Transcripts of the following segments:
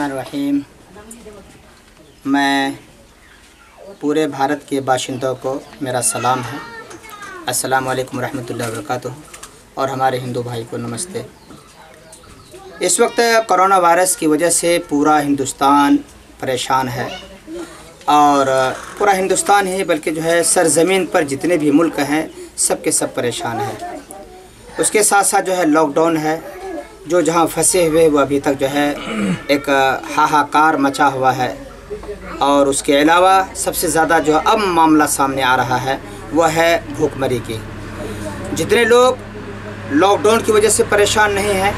बिस्मिल्लाहिर्रहमानिर्रहीम। मैं पूरे भारत के बाशिंदों को मेरा सलाम है। अस्सलामु अलैकुम रहमतुल्लाहि व बरकातुहू। और हमारे हिंदू भाई को नमस्ते। इस वक्त कोरोना वायरस की वजह से पूरा हिंदुस्तान परेशान है और पूरा हिंदुस्तान ही बल्कि जो है सरज़मीन पर जितने भी मुल्क हैं सब के सब परेशान हैं। उसके साथ साथ जो है लॉकडाउन है, जो जहाँ फंसे हुए वो अभी तक जो है एक हाहाकार मचा हुआ है। और उसके अलावा सबसे ज़्यादा जो अब मामला सामने आ रहा है वह है भूखमरी की। जितने लोग लॉकडाउन की वजह से परेशान नहीं हैं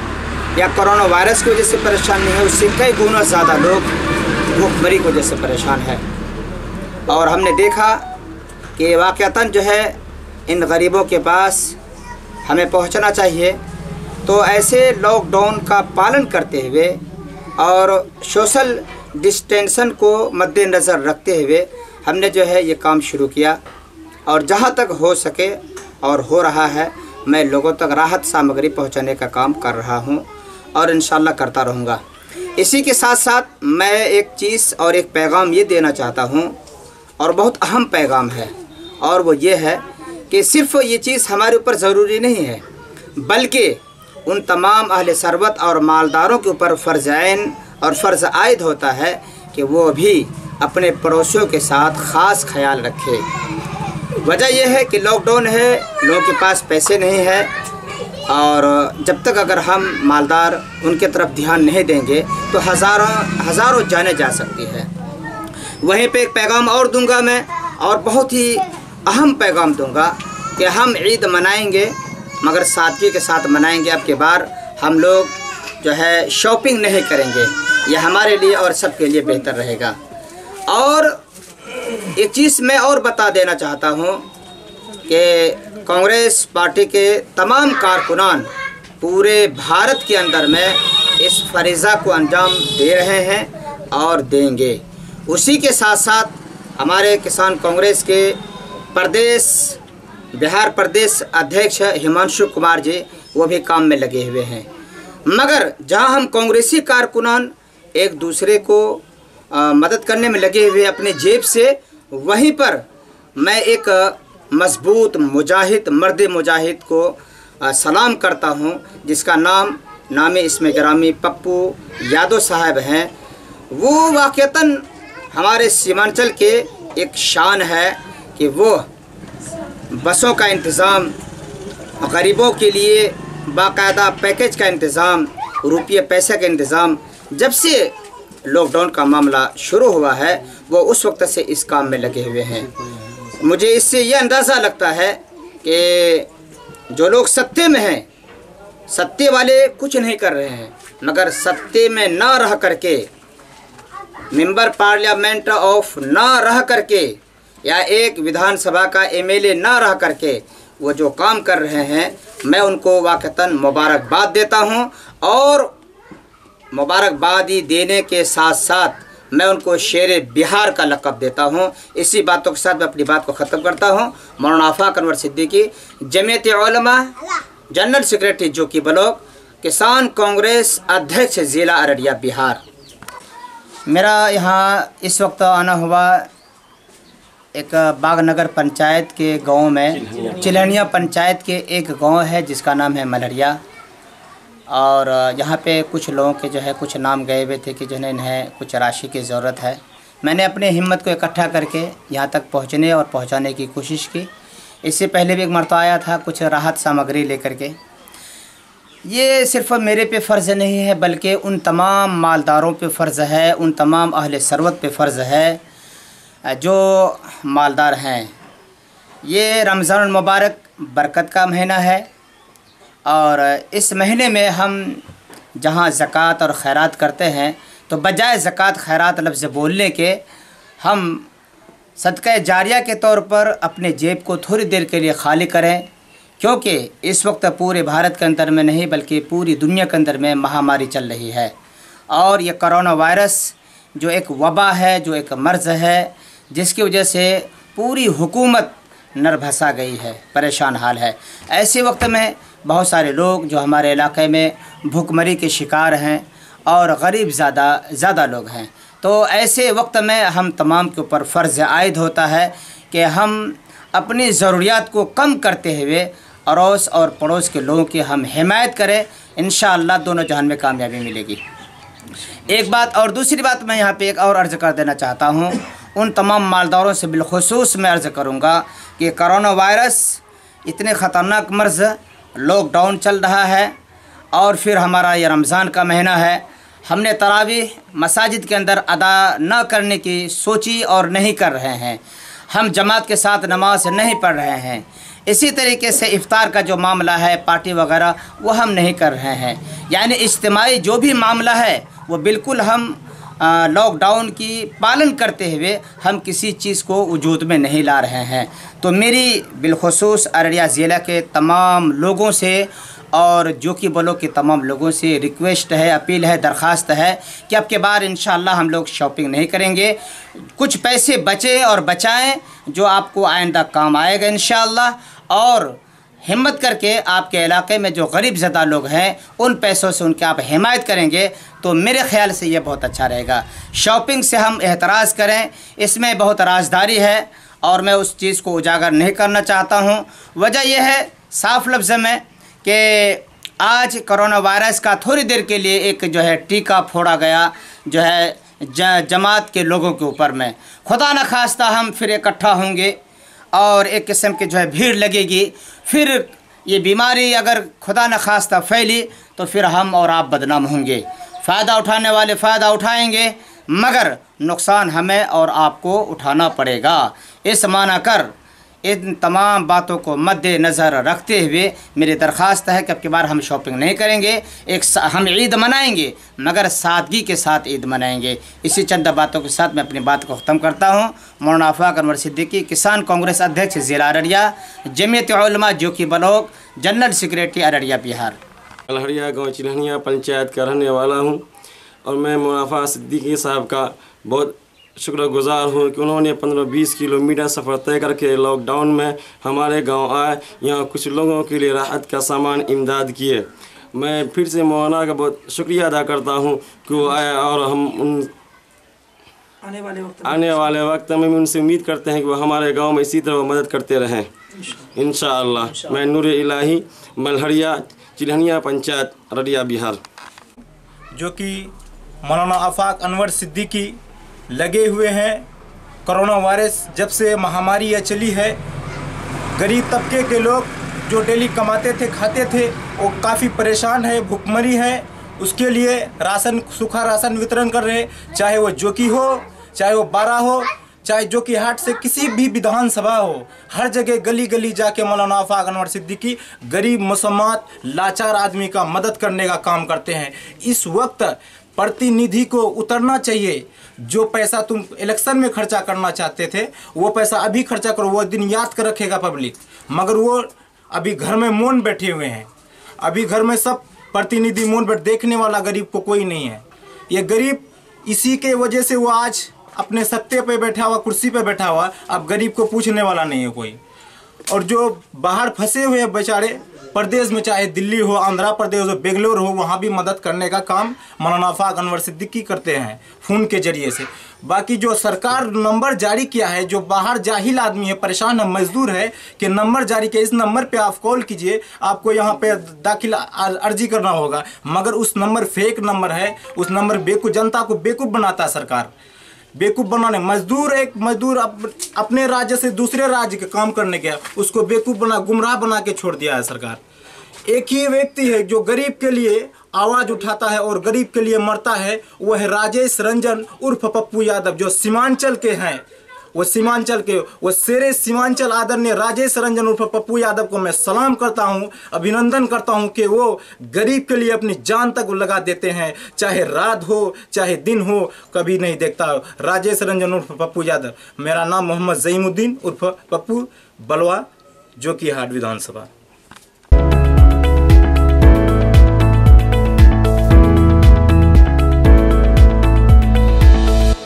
या कोरोना वायरस की वजह से परेशान नहीं है, उससे कई गुना ज़्यादा लोग भूखमरी की वजह से परेशान है। और हमने देखा कि वाक़अतन जो है इन गरीबों के पास हमें पहुंचना चाहिए। तो ऐसे लॉकडाउन का पालन करते हुए और सोशल डिस्टेंसन को मद्देनज़र रखते हुए हमने जो है ये काम शुरू किया और जहाँ तक हो सके और हो रहा है मैं लोगों तक राहत सामग्री पहुँचाने का काम कर रहा हूँ और इंशाल्लाह करता रहूँगा। इसी के साथ साथ मैं एक चीज़ और एक पैगाम ये देना चाहता हूँ और बहुत अहम पैगाम है, और वो ये है कि सिर्फ़ ये चीज़ हमारे ऊपर ज़रूरी नहीं है बल्कि उन तमाम अहले सरबत और मालदारों के ऊपर फ़र्ज़ ऐन और फ़र्ज़ आयद होता है कि वो भी अपने पड़ोसियों के साथ ख़ास ख्याल रखे। वजह यह है कि लॉकडाउन है, लोगों के पास पैसे नहीं है और जब तक अगर हम मालदार उनके तरफ ध्यान नहीं देंगे तो हज़ारों जाने जा सकती है। वहीं पे एक पैगाम और दूंगा मैं, और बहुत ही अहम पैगाम दूंगा कि हम ईद मनाएंगे मगर सादगी के साथ मनाएंगे। अब के बार हम लोग जो है शॉपिंग नहीं करेंगे, यह हमारे लिए और सबके लिए बेहतर रहेगा। और एक चीज़ मैं और बता देना चाहता हूँ कि कांग्रेस पार्टी के तमाम कारकुनान पूरे भारत के अंदर में इस फरीज़ा को अंजाम दे रहे हैं और देंगे। उसी के साथ साथ हमारे किसान कांग्रेस के बिहार प्रदेश अध्यक्ष हिमांशु कुमार जी वो भी काम में लगे हुए हैं। मगर जहां हम कांग्रेसी कारकुनान एक दूसरे को मदद करने में लगे हुए अपने जेब से, वहीं पर मैं एक मजबूत मुजाहिद मर्द मुजाहिद को सलाम करता हूं जिसका नाम इसमें ग्रामी पप्पू यादव साहब हैं। वो वाक़अतन हमारे सीमांचल के एक शान है कि वो बसों का इंतज़ाम, गरीबों के लिए बाकायदा पैकेज का इंतज़ाम, रुपये पैसे का इंतज़ाम, जब से लॉकडाउन का मामला शुरू हुआ है वो उस वक्त से इस काम में लगे हुए हैं। मुझे इससे ये अंदाज़ा लगता है कि जो लोग सत्ते में हैं, सत्ते वाले कुछ नहीं कर रहे हैं, मगर सत्ते में ना रह करके, मेंबर पार्लियामेंट ऑफ ना रह करके या एक विधानसभा का एमएलए ना रह करके वो जो काम कर रहे हैं, मैं उनको वाक़अतन मुबारकबाद देता हूं। और मुबारकबादी देने के साथ साथ मैं उनको शेर बिहार का लक़ब देता हूं। इसी बातों के साथ मैं अपनी बात को ख़त्म करता हूं। मौलाना आफाक अनवर सिद्दीकी, जमीयत उलमा, जनरल सेक्रेटरी जोकी ब्लॉक, किसान कांग्रेस अध्यक्ष ज़िला अररिया बिहार। मेरा यहाँ इस वक्त आना हुआ एक बागनगर पंचायत के गांव में, चिलहनिया पंचायत के एक गांव है जिसका नाम है मलहरिया। और यहाँ पे कुछ लोगों के जो है कुछ नाम गए हुए थे कि जिन्हें कुछ राशि की ज़रूरत है। मैंने अपने हिम्मत को इकट्ठा करके यहाँ तक पहुँचने और पहुँचाने की कोशिश की। इससे पहले भी एक मरतबा आया था कुछ राहत सामग्री लेकर के। ये सिर्फ़ मेरे पे फ़र्ज़ नहीं है बल्कि उन तमाम मालदारों पे फ़र्ज़ है, उन तमाम अहले सरवत पे फ़र्ज़ है जो मालदार हैं। ये रमज़ान मुबारक बरकत का महीना है और इस महीने में हम जहाँ ज़कात और खैरात करते हैं तो बजाय ज़कात खैरात लफ्ज़ बोलने के हम सदक़ा जारिया के तौर पर अपने जेब को थोड़ी देर के लिए खाली करें, क्योंकि इस वक्त पूरे भारत के अंदर में नहीं बल्कि पूरी दुनिया के अंदर में महामारी चल रही है। और ये कोरोना वायरस जो एक वबा है, जो एक मर्ज़ है, जिसकी वजह से पूरी हुकूमत नरभसा गई है, परेशान हाल है। ऐसे वक्त में बहुत सारे लोग जो हमारे इलाके में भूखमरी के शिकार हैं और गरीब ज़्यादा लोग हैं। तो ऐसे वक्त में हम तमाम के ऊपर फ़र्ज़ आयद होता है कि हम अपनी ज़रूरियात को कम करते हुए अड़ोस और पड़ोस के लोगों की हम हिमायत करें। इंशाअल्लाह दोनों जहान में कामयाबी मिलेगी। एक बात और दूसरी बात मैं यहाँ पे एक और अर्ज़ कर देना चाहता हूँ। उन तमाम मालदारों से बिलखुसूस मैं अर्ज़ करूँगा कि कोरोना वायरस इतने ख़तरनाक मर्ज़, लॉकडाउन चल रहा है और फिर हमारा ये रमज़ान का महीना है। हमने तरावीह मसाजिद के अंदर अदा न करने की सोची और नहीं कर रहे हैं। हम जमात के साथ नमाज नहीं पढ़ रहे हैं। इसी तरीके से इफ्तार का जो मामला है, पार्टी वगैरह, वो हम नहीं कर रहे हैं। यानी इज्तिमाई जो भी मामला है वो बिल्कुल हम लॉकडाउन की पालन करते हुए हम किसी चीज़ को वजूद में नहीं ला रहे हैं। तो मेरी बिलखुसूस अररिया ज़िला के तमाम लोगों से और जो कि बलों के तमाम लोगों से रिक्वेस्ट है, अपील है, दरख्वास्त है कि अब के बार इंशाअल्लाह हम लोग शॉपिंग नहीं करेंगे। कुछ पैसे बचे और बचाएं जो आपको आइंदा काम आएगा इंशाअल्लाह। और हिम्मत करके आपके इलाके में जो गरीब ज़्यादा लोग हैं उन पैसों से उनके आप हिमायत करेंगे तो मेरे ख़्याल से ये बहुत अच्छा रहेगा। शॉपिंग से हम एहतराज़ करें, इसमें बहुत राजदारी है और मैं उस चीज़ को उजागर नहीं करना चाहता हूँ। वजह यह है साफ लफ्ज़ में कि आज कोरोना वायरस का थोड़ी देर के लिए एक जो है टीका फोड़ा गया जो है जमात के लोगों के ऊपर में। खुदा न खास्ता हम फिर इकट्ठा होंगे और एक किस्म की जो है भीड़ लगेगी, फिर ये बीमारी अगर खुदा न खास्ता फैली तो फिर हम और आप बदनाम होंगे। फ़ायदा उठाने वाले फ़ायदा उठाएंगे मगर नुकसान हमें और आपको उठाना पड़ेगा। इस माना कर इन तमाम बातों को मद्देनज़र रखते हुए मेरी दरख्वास्त है कि अब की बार हम शॉपिंग नहीं करेंगे। हम ईद मनाएंगे मगर सादगी के साथ ईद मनाएंगे। इसी चंद बातों के साथ मैं अपनी बात को ख़त्म करता हूँ। मौलाना आफाक अनवर सिद्दीकी, किसान कांग्रेस अध्यक्ष ज़िला अररिया, जमीयत उलमा जो कि block, general secretary Araria Bihar. Malhariya गाँव चिल्हनिया पंचायत का रहने वाला हूँ और मैं मौलाना आफाक सिद्दीकी साहब का बहुत शुक्रगुज़ार हूँ कि उन्होंने 15-20 किलोमीटर सफ़र तय करके लॉकडाउन में हमारे गांव आए, यहाँ कुछ लोगों के लिए राहत का सामान इमदाद किए। मैं फिर से मौलाना का बहुत शुक्रिया अदा करता हूँ कि वो आए और हम उन आने वाले वक्त में उनसे उम्मीद करते हैं कि वो हमारे गांव में इसी तरह मदद करते रहें इंशाअल्लाह। मैं नूर इलाही, मलहरिया, चिल्हनिया पंचायत, अररिया बिहार। जो कि मौलाना आफाक अनवर सिद्दीकी लगे हुए हैं। कोरोना वायरस जब से महामारी यह चली है, गरीब तबके के लोग जो डेली कमाते थे, खाते थे, वो काफ़ी परेशान है, भुखमरी है। उसके लिए राशन, सूखा राशन वितरण कर रहे, चाहे वो जोकी हो, चाहे वो बारा हो, चाहे जोकी हाट से किसी भी विधानसभा हो, हर जगह गली गली जाके मौलाना आफाक अनवर सिद्दीकी गरीब मुसम्मात लाचार आदमी का मदद करने का काम करते हैं। इस वक्त प्रतिनिधि को उतरना चाहिए। जो पैसा तुम इलेक्शन में खर्चा करना चाहते थे वो पैसा अभी खर्चा करो, वो दिन याद कर रखेगा पब्लिक। मगर वो अभी घर में मौन बैठे हुए हैं। अभी घर में सब प्रतिनिधि मौन बैठ, देखने वाला गरीब को कोई नहीं है। ये गरीब इसी के वजह से वो आज अपने सत्ते पे बैठा हुआ, कुर्सी पे बैठा हुआ, अब गरीब को पूछने वाला नहीं है कोई। और जो बाहर फंसे हुए हैं बेचारे प्रदेश में, चाहे दिल्ली हो, आंध्र प्रदेश हो, बेंगलोर हो, वहाँ भी मदद करने का काम मौलाना आफाक अनवर सिद्दीकी करते हैं फ़ोन के जरिए से। बाकी जो सरकार नंबर जारी किया है, जो बाहर जाहिल आदमी है, परेशान है, मजदूर है, कि नंबर जारी किया, इस नंबर पे आप कॉल कीजिए, आपको यहाँ पे दाखिला अर्जी करना होगा। मगर उस नंबर फेक नंबर है, उस नंबर जनता को बेवकूफ़ बनाता है सरकार। बेवकूफ़ बनाने, एक मजदूर अपने राज्य से दूसरे राज्य के काम करने गया, उसको बेवकूफ़ गुमराह बना के छोड़ दिया है सरकार। एक ही व्यक्ति है जो गरीब के लिए आवाज़ उठाता है और गरीब के लिए मरता है, वो है राजेश रंजन उर्फ पप्पू यादव, जो सीमांचल के हैं। वो शेरे सीमांचल आदरणीय राजेश रंजन उर्फ पप्पू यादव को मैं सलाम करता हूं, अभिनंदन करता हूं कि वो गरीब के लिए अपनी जान तक लगा देते हैं, चाहे रात हो चाहे दिन हो, कभी नहीं देखता। राजेश रंजन उर्फ पप्पू यादव। मेरा नाम मोहम्मद ज़ईमुद्दीन उर्फ पप्पू, बलवा, जो कि हाट विधानसभा।